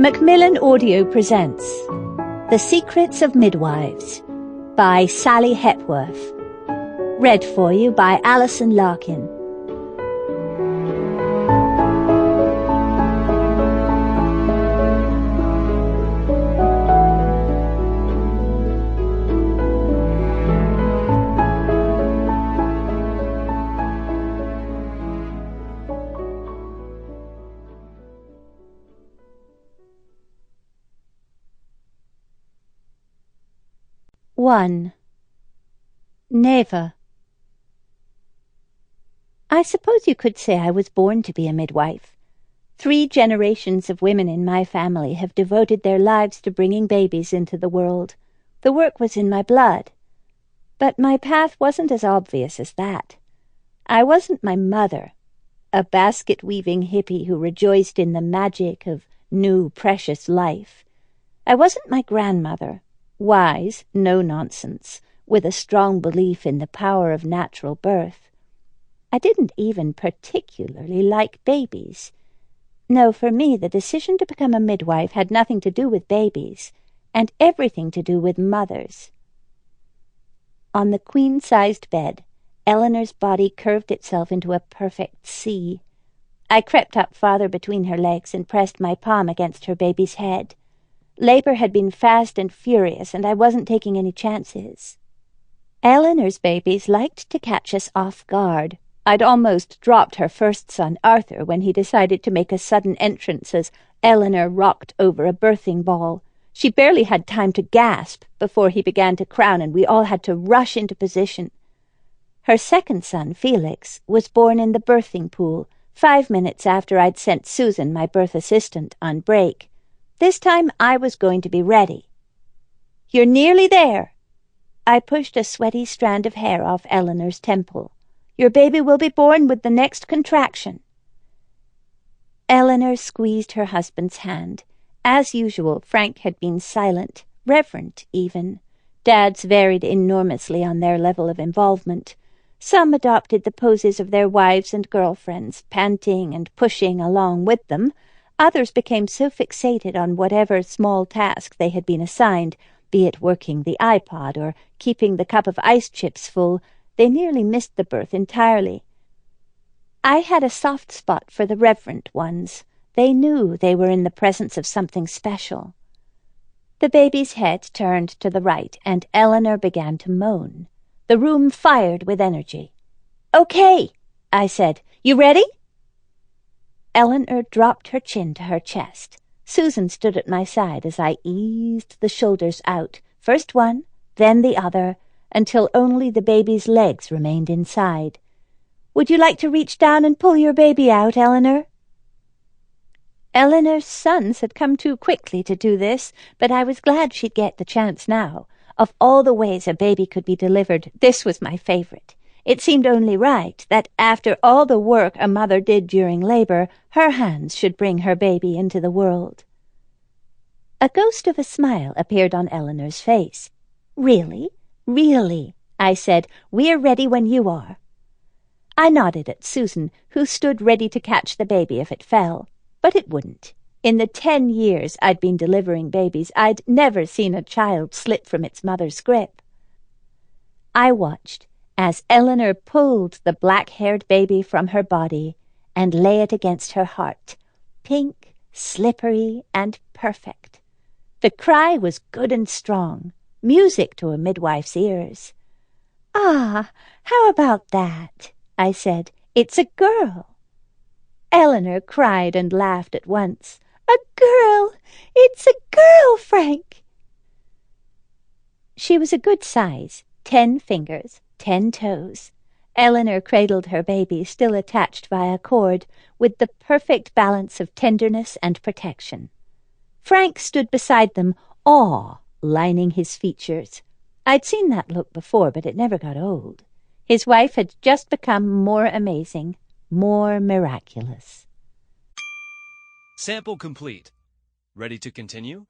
Macmillan Audio presents The Secrets of Midwives by Sally Hepworth. Read for you by Alison Larkin. One. Neva. I suppose you could say I was born to be a midwife. 3 generations of women in my family have devoted their lives to bringing babies into the world. The work was in my blood. But my path wasn't as obvious as that. I wasn't my mother, a basket-weaving hippie who rejoiced in the magic of new, precious life. I wasn't my grandmother, wise, no-nonsense, with a strong belief in the power of natural birth. I didn't even particularly like babies. No, for me, the decision to become a midwife had nothing to do with babies, and everything to do with mothers. On the queen-sized bed, Eleanor's body curved itself into a perfect C. I crept up farther between her legs and pressed my palm against her baby's head. Labor had been fast and furious, and I wasn't taking any chances. Eleanor's babies liked to catch us off guard. I'd almost dropped her first son, Arthur, when he decided to make a sudden entrance as Eleanor rocked over a birthing ball. She barely had time to gasp before he began to crown, and we all had to rush into position. Her second son, Felix, was born in the birthing pool, 5 minutes after I'd sent Susan, my birth assistant, on break. This time I was going to be ready. "You're nearly there." I pushed a sweaty strand of hair off Eleanor's temple. "Your baby will be born with the next contraction." Eleanor squeezed her husband's hand. As usual, Frank had been silent, reverent even. Dads varied enormously on their level of involvement. Some adopted the poses of their wives and girlfriends, panting and pushing along with them. Others became so fixated on whatever small task they had been assigned, be it working the iPod or keeping the cup of ice chips full, they nearly missed the birth entirely. I had a soft spot for the reverent ones. They knew they were in the presence of something special. The baby's head turned to the right, and Eleanor began to moan. The room fired with energy. "Okay," I said. "You ready?" Eleanor dropped her chin to her chest. Susan stood at my side as I eased the shoulders out, first one, then the other, until only the baby's legs remained inside. "Would you like to reach down and pull your baby out, Eleanor?" Eleanor's sons had come too quickly to do this, but I was glad she'd get the chance now. Of all the ways a baby could be delivered, this was my favorite. It seemed only right that after all the work a mother did during labor, her hands should bring her baby into the world. A ghost of a smile appeared on Eleanor's face. "Really? Really?" I said. "We're ready when you are." I nodded at Susan, who stood ready to catch the baby if it fell. But it wouldn't. In the 10 years I'd been delivering babies, I'd never seen a child slip from its mother's grip. I watched as Eleanor pulled the black-haired baby from her body and lay it against her heart, pink, slippery, and perfect. The cry was good and strong, music to a midwife's ears. "Ah, how about that?" I said. "It's a girl." Eleanor cried and laughed at once. "A girl! It's a girl, Frank!" She was a good size, 10 fingers, 10 toes. Eleanor cradled her baby, still attached by a cord, with the perfect balance of tenderness and protection. Frank stood beside them, awe lining his features. I'd seen that look before, but it never got old. His wife had just become more amazing, more miraculous. Sample complete. Ready to continue?